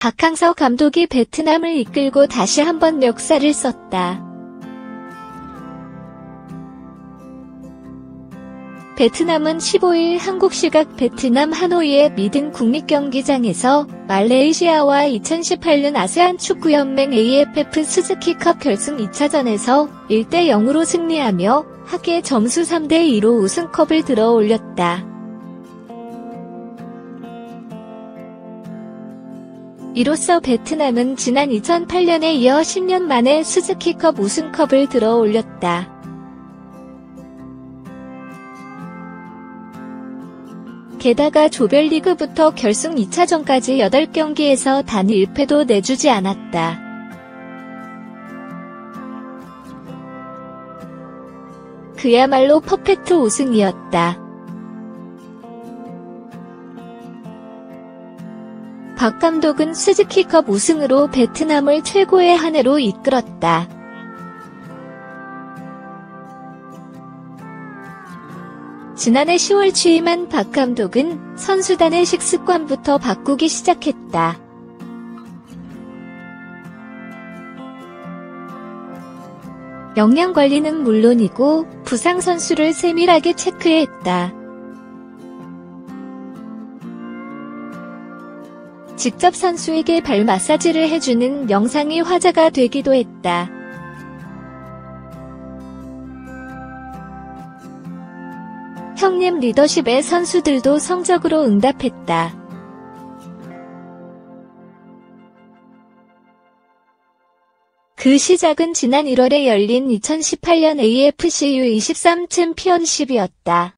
박항서 감독이 베트남을 이끌고 다시 한번 역사를 썼다. 베트남은 15일 한국 시각 베트남 하노이의 미든 국립경기장에서 말레이시아와 2018년 아세안 축구연맹 AFF 스즈키컵 결승 2차전에서 1대0으로 승리하며 합계 점수 3대2로 우승컵을 들어올렸다. 이로써 베트남은 지난 2008년에 이어 10년 만에 스즈키컵 우승컵을 들어올렸다. 게다가 조별리그부터 결승 2차전까지 8경기에서 단 1패도 내주지 않았다. 그야말로 퍼펙트 우승이었다. 박 감독은 스즈키컵 우승으로 베트남을 최고의 한 해로 이끌었다. 지난해 10월 취임한 박 감독은 선수단의 식습관부터 바꾸기 시작했다. 영양관리는 물론이고 부상 선수를 세밀하게 체크했다. 직접 선수에게 발 마사지를 해주는 영상이 화제가 되기도 했다. 형님 리더십에 선수들도 성적으로 응답했다. 그 시작은 지난 1월에 열린 2018년 AFC U23 챔피언십이었다.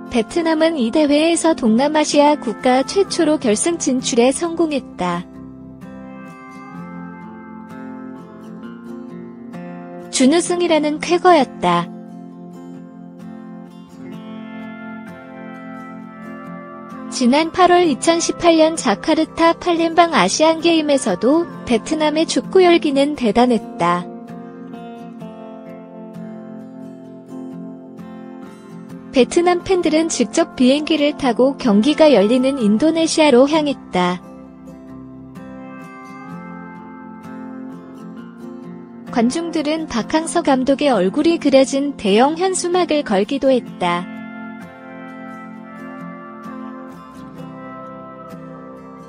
베트남은 이 대회에서 동남아시아 국가 최초로 결승 진출에 성공했다. 준우승이라는 쾌거였다. 지난 8월 2018년 자카르타 팔렘방 아시안게임에서도 베트남의 축구 열기는 대단했다. 베트남 팬들은 직접 비행기를 타고 경기가 열리는 인도네시아로 향했다. 관중들은 박항서 감독의 얼굴이 그려진 대형 현수막을 걸기도 했다.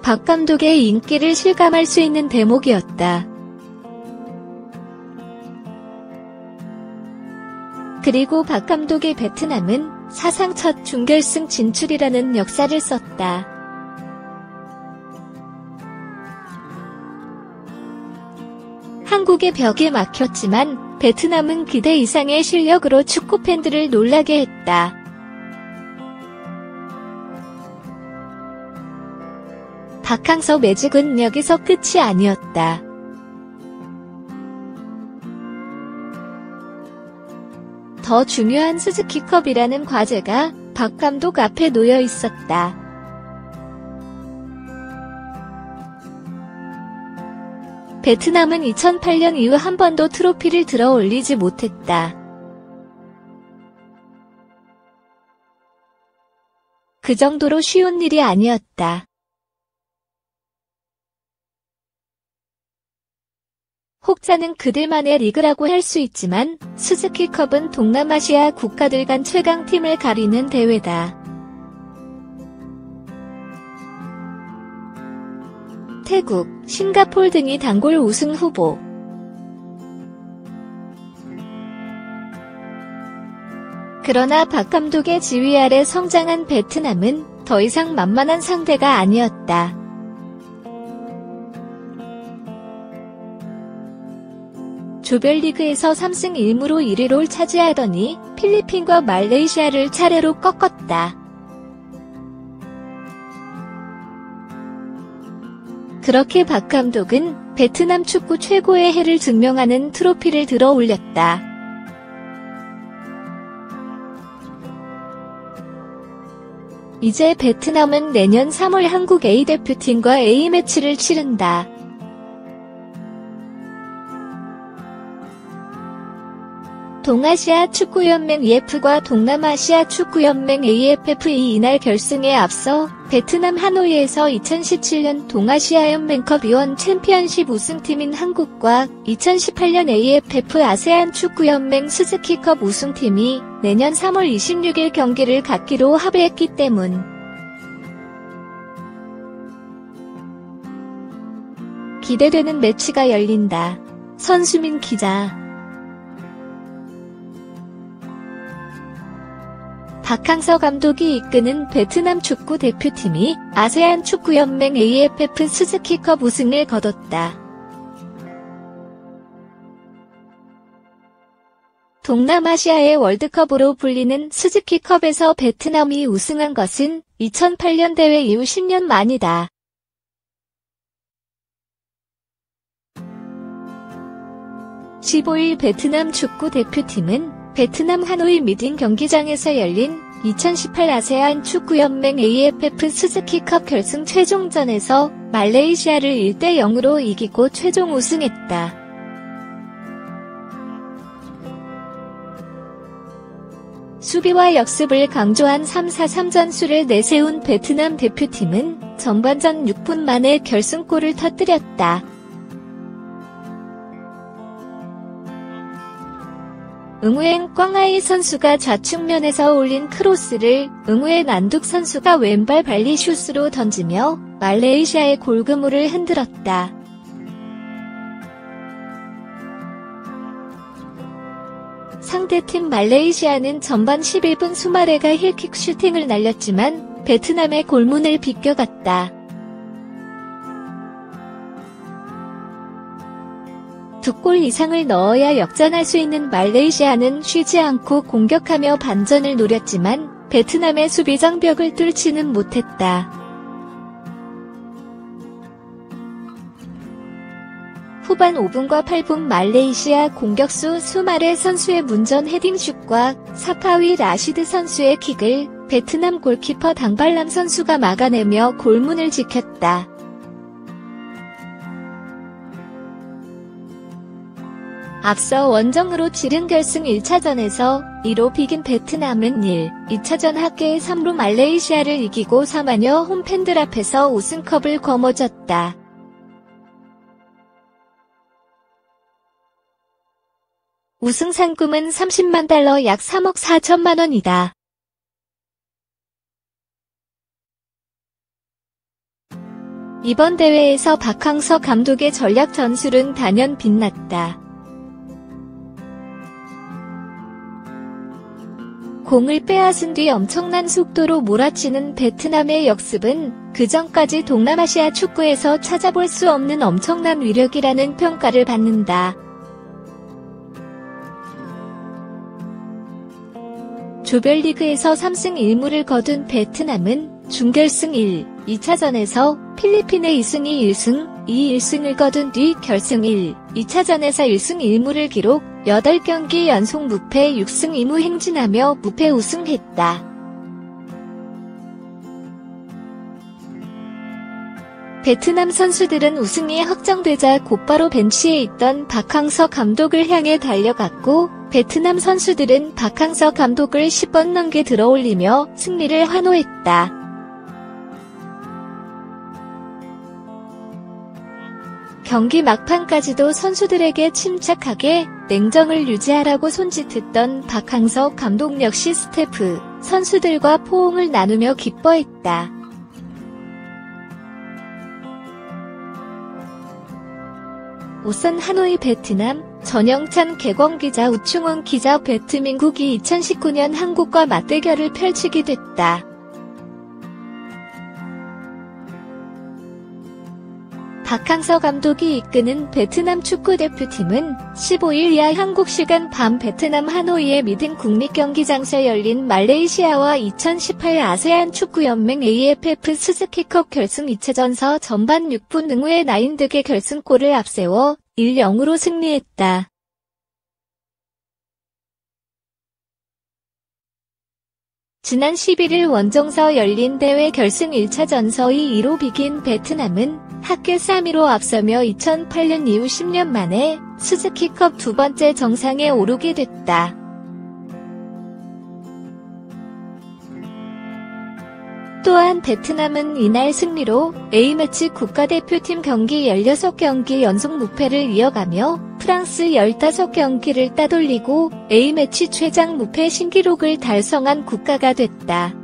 박 감독의 인기를 실감할 수 있는 대목이었다. 그리고 박 감독의 베트남은 사상 첫 준결승 진출이라는 역사를 썼다. 한국의 벽에 막혔지만 베트남은 기대 이상의 실력으로 축구 팬들을 놀라게 했다. 박항서 매직은 여기서 끝이 아니었다. 더 중요한 스즈키컵이라는 과제가 박 감독 앞에 놓여 있었다. 베트남은 2008년 이후 한 번도 트로피를 들어 올리지 못했다. 그 정도로 쉬운 일이 아니었다. 혹자는 그들만의 리그라고 할 수 있지만 스즈키컵은 동남아시아 국가들 간 최강팀을 가리는 대회다. 태국, 싱가폴 등이 단골 우승 후보. 그러나 박 감독의 지휘 아래 성장한 베트남은 더 이상 만만한 상대가 아니었다. 조별리그에서 3승 1무로 1위를 차지하더니 필리핀과 말레이시아를 차례로 꺾었다. 그렇게 박 감독은 베트남 축구 최고의 해를 증명하는 트로피를 들어 올렸다. 이제 베트남은 내년 3월 한국 A대표팀과 A매치를 치른다. 동아시아 축구연맹 EF과 동남아시아 축구연맹 AFF 이날 결승에 앞서 베트남 하노이에서 2017년 동아시아연맹컵 이원 챔피언십 우승팀인 한국과 2018년 AFF 아세안 축구연맹 스즈키컵 우승팀이 내년 3월 26일 경기를 갖기로 합의했기 때문. 기대되는 매치가 열린다. 선수민 기자. 박항서 감독이 이끄는 베트남 축구 대표팀이 아세안 축구연맹 AFF 스즈키컵 우승을 거뒀다. 동남아시아의 월드컵으로 불리는 스즈키컵에서 베트남이 우승한 것은 2008년 대회 이후 10년 만이다. (15일) 베트남 축구 대표팀은 베트남 하노이 미딩 경기장에서 열린 2018 아세안 축구연맹 AFF 스즈키컵 결승 최종전에서 말레이시아를 1대0으로 이기고 최종 우승했다. 수비와 역습을 강조한 3-4-3 전술을 내세운 베트남 대표팀은 전반전 6분 만에 결승골을 터뜨렸다. 응우엔 꽝아이 선수가 좌측면에서 올린 크로스를 응우엔 안둑 선수가 왼발 발리슛으로 던지며 말레이시아의 골그물을 흔들었다. 상대팀 말레이시아는 전반 11분 수마레가 힐킥 슈팅을 날렸지만 베트남의 골문을 비껴갔다. 2골 이상을 넣어야 역전할 수 있는 말레이시아는 쉬지 않고 공격하며 반전을 노렸지만 베트남의 수비 장벽을 뚫지는 못했다. 후반 5분과 8분 말레이시아 공격수 수마레 선수의 문전 헤딩슛과 사파위 라시드 선수의 킥을 베트남 골키퍼 당발람 선수가 막아내며 골문을 지켰다. 앞서 원정으로 치른 결승 1차전에서 2로 비긴 베트남은 2차전 합계의 3로 말레이시아를 이기고 4만여 홈팬들 앞에서 우승컵을 거머쥐었다. 우승 상금은 30만 달러 약 3억 4천만 원이다. 이번 대회에서 박항서 감독의 전략 전술은 단연 빛났다. 공을 빼앗은 뒤 엄청난 속도로 몰아치는 베트남의 역습은 그전까지 동남아시아 축구에서 찾아볼 수 없는 엄청난 위력이라는 평가를 받는다. 조별리그에서 3승 1무를 거둔 베트남은 준결승 2차전에서 필리핀의 2승 1승을 거둔 뒤 결승 2차전에서 1승 1무를 기록, 8경기 연속 무패 6승 2무 행진하며 무패 우승했다. 베트남 선수들은 우승이 확정되자 곧바로 벤치에 있던 박항서 감독을 향해 달려갔고, 베트남 선수들은 박항서 감독을 10번 넘게 들어올리며 승리를 환호했다. 경기 막판까지도 선수들에게 침착하게 냉정을 유지하라고 손짓했던 박항서 감독 역시 스태프, 선수들과 포옹을 나누며 기뻐했다. 우선 하노이 베트남, 전영찬 개광기자 우충원 기자 베트민국이 2019년 한국과 맞대결을 펼치게 됐다. 박항서 감독이 이끄는 베트남 축구대표팀은 15일 이하 한국 시간 밤 베트남 하노이의 미딩 국립경기장에서 열린 말레이시아와 2018 아세안 축구연맹 AFF 스즈키컵 결승 2차전서 전반 6분 응우의 나인득의 결승골을 앞세워 1-0으로 승리했다. 지난 11일 원정서 열린 대회 결승 1차전서 2-2로 비긴 베트남은 합계 3위로 앞서며 2008년 이후 10년 만에 스즈키컵 두 번째 정상에 오르게 됐다. 또한 베트남은 이날 승리로 A매치 국가대표팀 경기 16경기 연속 무패를 이어가며 프랑스 15경기를 따돌리고 A매치 최장 무패 신기록을 달성한 국가가 됐다.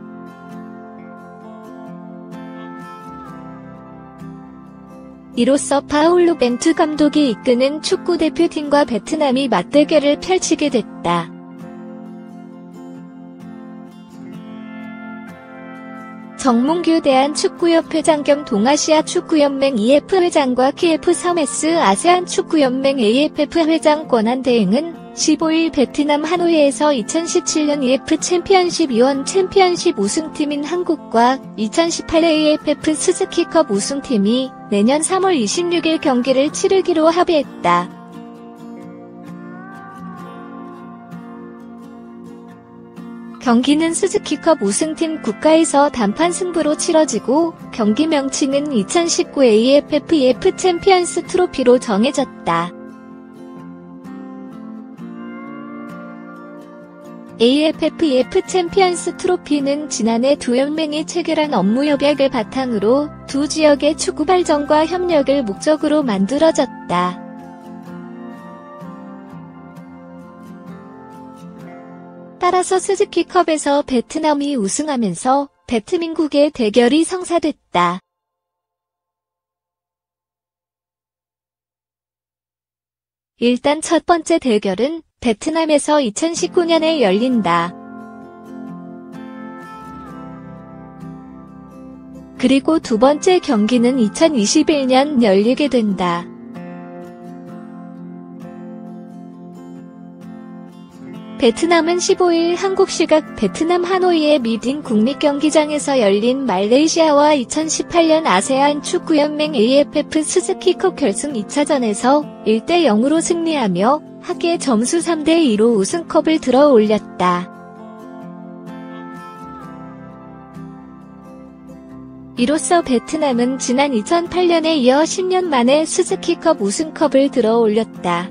이로써 파울루 벤투 감독이 이끄는 축구대표팀과 베트남이 맞대결을 펼치게 됐다. 정몽규 대한축구협회장 겸 동아시아 축구연맹 EF 회장과 KF 서메스 아세안 축구연맹 AFF 회장 권한대행은 15일 베트남 하노이에서 2017년 EF 챔피언십 이원 챔피언십 우승팀인 한국과 2018 AFF 스즈키컵 우승팀이 내년 3월 26일 경기를 치르기로 합의했다. 경기는 스즈키컵 우승팀 국가에서 단판 승부로 치러지고 경기 명칭은 2019 AFF EF 챔피언스 트로피로 정해졌다. AFF EF 챔피언스 트로피는 지난해 두 연맹이 체결한 업무협약을 바탕으로 두 지역의 축구 발전과 협력을 목적으로 만들어졌다. 따라서 스즈키컵에서 베트남이 우승하면서 베트민국의 대결이 성사됐다. 일단 첫 번째 대결은 베트남에서 2019년에 열린다. 그리고 두 번째 경기는 2021년 열리게 된다. 베트남은 15일 한국 시각 베트남 하노이의 미딘 국립경기장에서 열린 말레이시아와 2018년 아세안 축구연맹 AFF 스즈키컵 결승 2차전에서 1대0으로 승리하며 합계 점수 3대2로 우승컵을 들어 올렸다. 이로써 베트남은 지난 2008년에 이어 10년 만에 스즈키컵 우승컵을 들어 올렸다.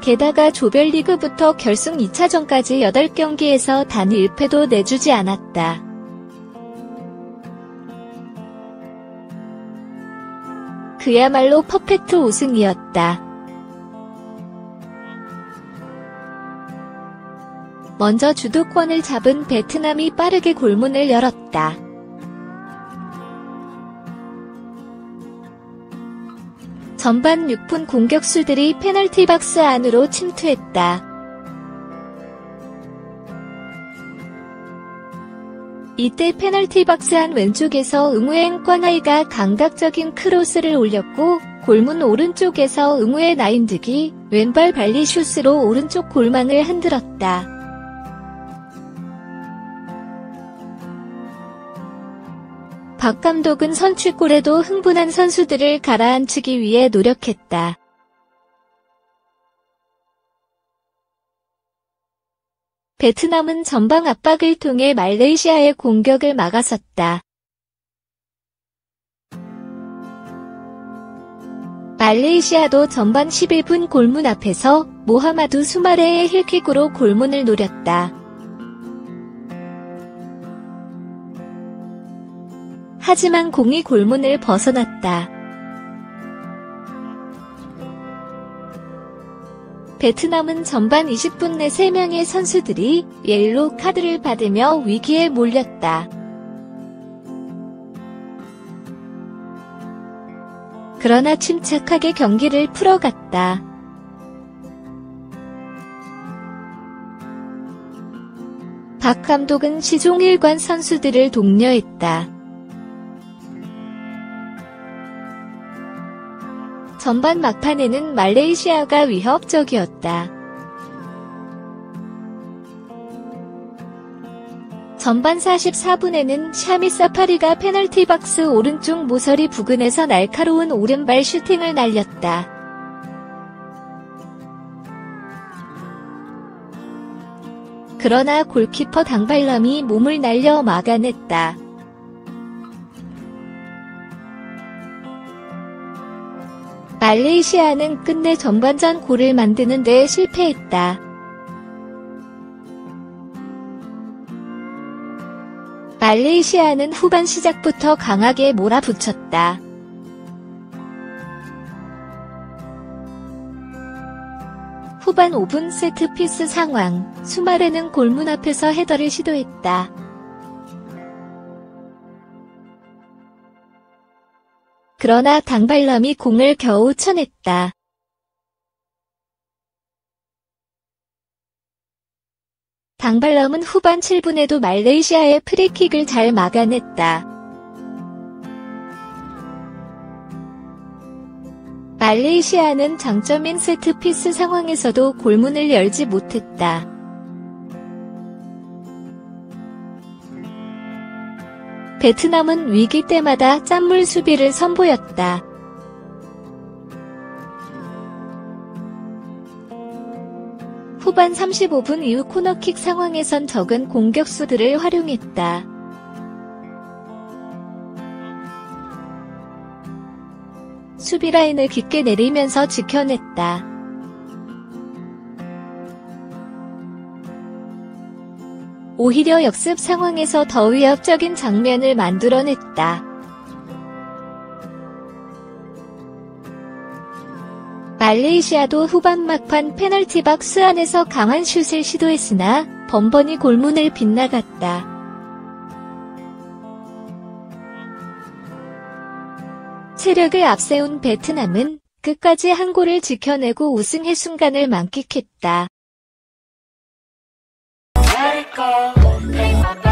게다가 조별리그부터 결승 2차전까지 8경기에서 단 1패도 내주지 않았다. 그야말로 퍼펙트 우승이었다. 먼저 주도권을 잡은 베트남이 빠르게 골문을 열었다. 전반 6분 공격수들이 페널티 박스 안으로 침투했다. 이때 페널티 박스 안 왼쪽에서 응우엔 꽝하이가 감각적인 크로스를 올렸고 골문 오른쪽에서 응우의 나인득이 왼발 발리슛으로 오른쪽 골망을 흔들었다. 박 감독은 선취골에도 흥분한 선수들을 가라앉히기 위해 노력했다. 베트남은 전방 압박을 통해 말레이시아의 공격을 막아섰다. 말레이시아도 전반 11분 골문 앞에서 모하마두 수마레의 힐킥으로 골문을 노렸다. 하지만 공이 골문을 벗어났다. 베트남은 전반 20분 내 3명의 선수들이 옐로우 카드를 받으며 위기에 몰렸다. 그러나 침착하게 경기를 풀어갔다. 박 감독은 시종일관 선수들을 독려했다. 전반 막판에는 말레이시아가 위협적이었다. 전반 44분에는 샤미 사파리가 페널티 박스 오른쪽 모서리 부근에서 날카로운 오른발 슈팅을 날렸다. 그러나 골키퍼 당발람이 몸을 날려 막아냈다. 말레이시아는 끝내 전반전 골을 만드는 데 실패했다. 말레이시아는 후반 시작부터 강하게 몰아붙였다. 후반 5분 세트피스 상황, 수마레는 골문 앞에서 헤더를 시도했다. 그러나 당발람이 공을 겨우 쳐냈다. 당발람은 후반 7분에도 말레이시아의 프리킥을 잘 막아냈다. 말레이시아는 장점인 세트피스 상황에서도 골문을 열지 못했다. 베트남은 위기 때마다 짠물 수비를 선보였다. 후반 35분 이후 코너킥 상황에선 적은 공격수들을 활용했다. 수비 라인을 깊게 내리면서 지켜냈다. 오히려 역습 상황에서 더 위협적인 장면을 만들어냈다. 말레이시아도 후반 막판 페널티 박스 안에서 강한 슛을 시도했으나 번번이 골문을 빗나갔다. 체력을 앞세운 베트남은 끝까지 한 골을 지켜내고 우승의 순간을 만끽했다. Let it go, take my